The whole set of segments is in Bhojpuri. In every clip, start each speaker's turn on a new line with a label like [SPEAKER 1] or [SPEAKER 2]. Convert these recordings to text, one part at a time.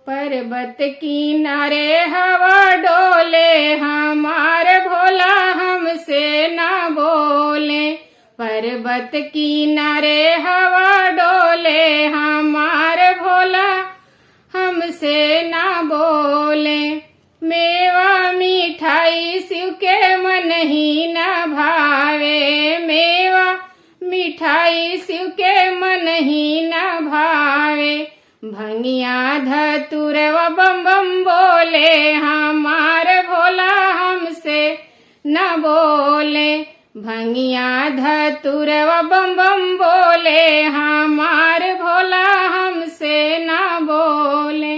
[SPEAKER 1] पर्वत किनारे हवा डोले, हमार भोला हमसे ना बोले। पर्वत किनारे हवा डोले, हमार भोला हमसे ना बोले। मेवा मिठाई शिव के मन ही न भावे, मेवा मिठाई शिव के मन ही न भावे। भंगिया धतुरवा बम बम बोले, हमार भोला हमसे न बोले। भंगिया धतुरवा बम बम बोले, हमार भोला हमसे न बोले।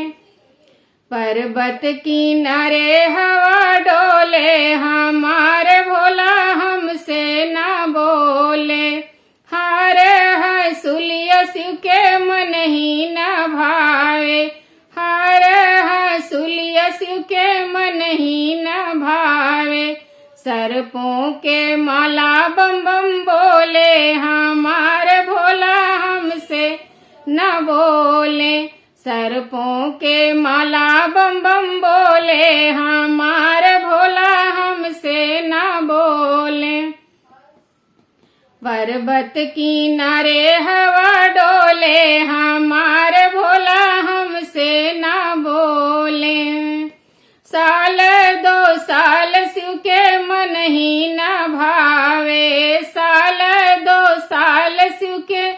[SPEAKER 1] पर्वत किनारे हवा डोले, हमार भोला हमसे न बोले। हार हसूलिया शिव के मन ही न भावे, हार हसूलिया शिव के मन ही न भावे। सर्पों के माला बम बम बोले, हमार भोला हमसे न बोले। सर्पों के माला बम बम बोले, हमार भोला हमसे न बोले। पर्वत किनारे हवा डोले, हमार भोला हमसे न बोले। साल दो साल शिव के मन ही न भावे, साल दो साल शिव के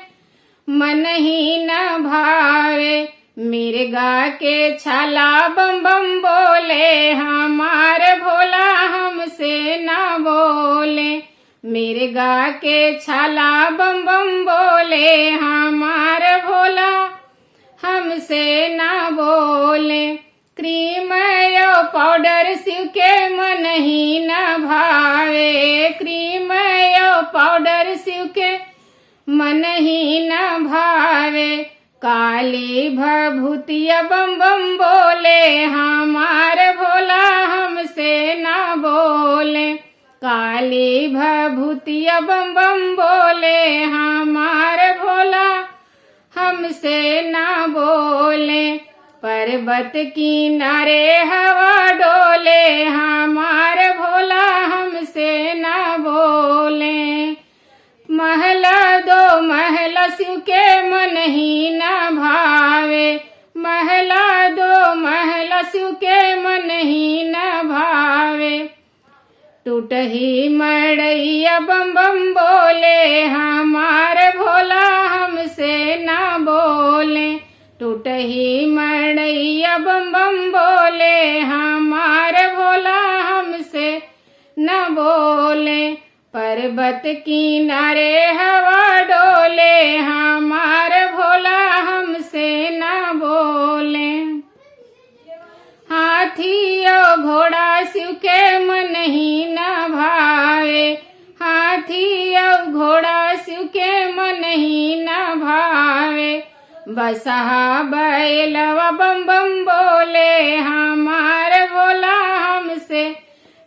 [SPEAKER 1] मन ही न भावे। मिर्गा के छाला बम बम बोले, हमार भोला हमसे न बोले। मिर्गा के छाला बम बम बोले, हमार भोला हमसे न बोले। क्रीम यो पाउडर शिव के मन ही न भावे, क्रीम यो पाउडर शिव के मन ही न भावे। काली भभूतिया बम बम बोले, हमार भोला हमसे न बोले। काली भभूतिया बम बम बोले, हमार भोला हमसे न बोले। पर्वत किनारे हवा डोले, हमार भोला हमसे न बोले। महला दो महला शिव के मन ही न भावे, महला दो महला शिव के मन ही न भावे। टूटही मड़ैया बम बम बोले, हमार भोला हमसे न बोले। टूटही मड़ैया बम बम बोले, हमार भोला हमसे न बोले। पर्वत किनारे हवा डोले, हमार भोला हमसे न बोले। हाथी और घोड़ा शिव के मन ही न भावे, हाथी और घोड़ा शिव के मन ही न भावे। बसहा बैलवा बम बम बोले, हमार भोला हमसे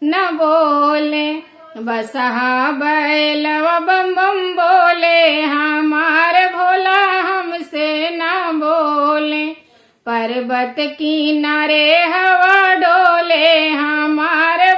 [SPEAKER 1] न बोले। बसहा बैलवा बम बम बोले, हमार भोला हमसे न बोले। पर्वत किनारे हवा डोले, हमार